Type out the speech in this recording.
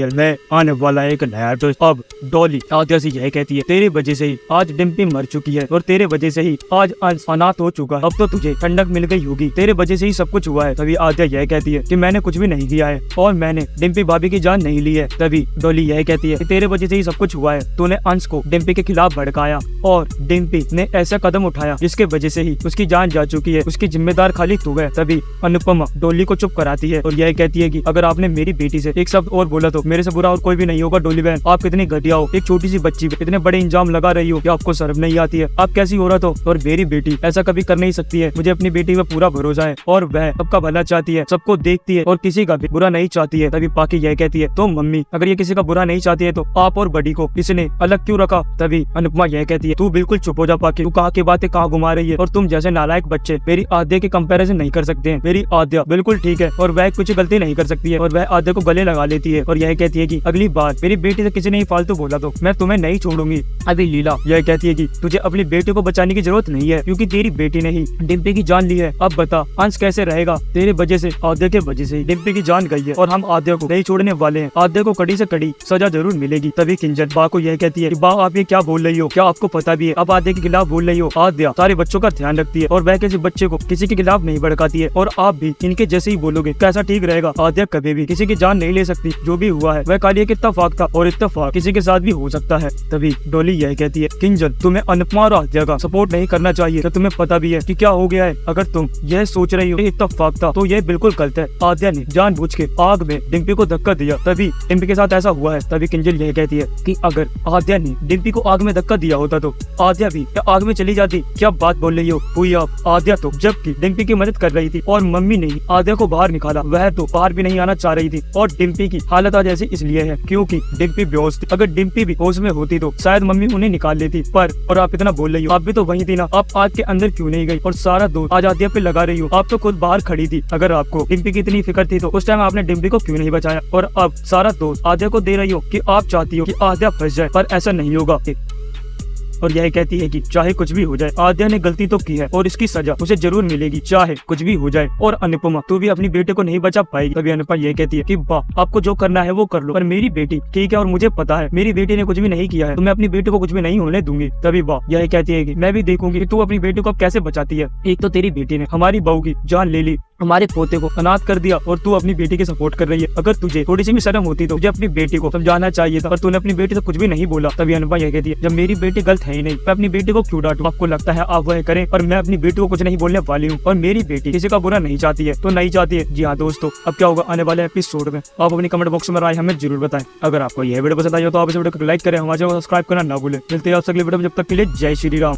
मैं आने वाला एक नया ट्विस्ट। अब डॉली आद्या से यह कहती है, तेरी वजह से ही आज डिम्पी मर चुकी है और तेरे वजह से ही आज अंश अनाथ हो चुका है। अब तो तुझे ठंडक मिल गई होगी, तेरे वजह से ही सब कुछ हुआ है। तभी आद्या यह कहती है कि मैंने कुछ भी नहीं किया है और मैंने डिम्पी भाभी की जान नहीं ली है। तभी डॉली यह कहती है कि तेरे वजह से ही सब कुछ हुआ है, तूने अंश को डिम्पी के खिलाफ भड़काया और डिम्पी ने ऐसा कदम उठाया जिसके वजह से ही उसकी जान जा चुकी है, उसकी जिम्मेदार खाली तू है। तभी अनुपमा डॉली को चुप कराती है और यह कहती है कि अगर आपने मेरी बेटी से एक शब्द और बोला तो मेरे से बुरा और कोई भी नहीं होगा। डॉली बहन, आप कितनी घटिया हो, एक छोटी सी बच्ची पे इतने बड़े इंजाम लगा रही हो कि आपको शर्म नहीं आती है। आप कैसी औरत हो, और मेरी बेटी ऐसा कभी कर नहीं सकती है। मुझे अपनी बेटी पे पूरा भरोसा है और वह सबका भला चाहती है, सबको देखती है और किसी का भी बुरा नहीं चाहती है। तभी पाकी यह कहती है, तो मम्मी अगर ये किसी का बुरा नहीं चाहती है तो आप और बड़ी को इसने अलग क्यों रखा। तभी अनुपमा यह कहती है, तू बिल्कुल चुप हो जा पाकी, तू कहाँ की बातें कहाँ घुमा रही है और तुम जैसे नालायक बच्चे मेरी आद्या के कंपैरिजन नहीं कर सकते हैं। मेरी आद्या बिल्कुल ठीक है और वह कुछ गलती नहीं कर सकती है और वह आद्या को गले लगा लेती है और यह कहती है कि अगली बार मेरी बेटी से किसी ने फालतू बोला तो मैं तुम्हें नहीं छोड़ूंगी। अभी लीला यह कहती है कि तुझे अपनी बेटी को बचाने की जरूरत नहीं है क्योंकि तेरी बेटी ने ही डिम्पी की जान ली है। अब बता अंश कैसे रहेगा, तेरे वजह से आद्या के वजह से डिम्पी की जान गई है और हम आद्या को नहीं छोड़ने वाले हैं। आद्या को कड़ी से कड़ी सजा जरूर मिलेगी। तभी किंजल बा को यह कहती है कि बा आप ये क्या बोल रही हो, क्या आपको पता भी है अब आद्या के खिलाफ बोल रही हो। आद्या सारे बच्चों का ध्यान रखती है और वह किसी बच्चे को किसी के खिलाफ नहीं भड़काती है और आप भी इनके जैसे ही बोलोगे कैसा ठीक रहेगा। आद्या कभी भी किसी की जान नहीं ले सकती, जो भी हुआ है वह खाली एक इत्तेफाक था और इत्तेफाक किसी के साथ भी हो सकता है। तभी डॉली यह कहती है, किंजल तुम्हें अनुपमा और आद्या का सपोर्ट नहीं करना चाहिए, तो तुम्हें पता भी है कि क्या हो गया है। अगर तुम यह सोच रही हो इत्तेफाक था तो यह बिल्कुल गलत है। आद्या ने जानबूझ के आग में डिम्पी को धक्का दिया, तभी डिम्पी के साथ ऐसा हुआ है। तभी किंजल यह कहती है कि अगर आद्या ने डिम्पी को आग में धक्का दिया होता तो आद्या भी आग में चली जाती। क्या बात बोल रही हो हुई आप। आद्या तो जबकि डिम्पी की मदद कर रही थी और मम्मी ने आद्या को बाहर निकाला, वह तो बाहर भी नहीं आना चाह रही थी और डिम्पी की हालत आज ऐसी इसलिए है क्योंकि डिम्पी बेहोश थी। अगर डिम्पी भी होश में होती तो शायद मम्मी उन्हें निकाल लेती। पर और आप इतना बोल रही हो, आप भी तो वही थी ना, आप आग के अंदर क्यों नहीं गई और सारा दोष आज आद्या पे लगा रही हो। आप तो खुद बाहर खड़ी थी। अगर आपको डिम्पी की इतनी फिक्र थी तो उस टाइम आपने डिम्पी को क्यों नहीं बचाया और अब सारा दोष आद्या को दे रही हो कि आप चाहती हो कि आद्या फंस जाए, पर ऐसा नहीं होगा। और यह कहती है कि चाहे कुछ भी हो जाए आद्या ने गलती तो की है और इसकी सजा उसे जरूर मिलेगी, चाहे कुछ भी हो जाए। और अनुपमा तू भी अपनी बेटे को नहीं बचा पाएगी। तभी अनुपमा यह कहती है कि वाह आपको जो करना है वो कर लो, पर मेरी बेटी ठीक है और मुझे पता है मेरी बेटी ने कुछ भी नहीं किया है तो मैं अपनी बेटी को कुछ भी नहीं होने दूंगी। तभी वाह यह कहती है कि मैं भी देखूंगी कि तू अपनी बेटी को अब कैसे बचाती है। एक तो तेरी बेटी ने हमारी बहू की जान ले ली, हमारे पोते को अनाथ कर दिया और तू अपनी बेटी की सपोर्ट कर रही है। अगर तुझे थोड़ी सी भी शर्म होती तो तुझे अपनी बेटी को समझाना चाहिए था, पर तूने अपनी बेटी से कुछ भी नहीं बोला। तभी अनुपमा यह कहती है, जब मेरी बेटी गलत है ही नहीं मैं अपनी बेटी को क्यों डांटूं। आपको लगता है आप वह करें और मैं अपनी बेटी को कुछ नहीं बोलने वाली हूँ और मेरी बेटी किसी का बुरा नहीं चाहती है तो नहीं चाहती है। जी हाँ दोस्तों, अब क्या होगा आने वाले एपिसोड में आप अपनी कमेंट बॉक्स में राय हमें जरूर बताएं। अगर आपको यह वीडियो पसंद आई हो तो आप इस वीडियो को लाइक करें, हमारे चैनल को सब्सक्राइब करना ना भूलें। मिलते हैं आपसे अगली वीडियो में, जब तक के लिए जय श्री राम।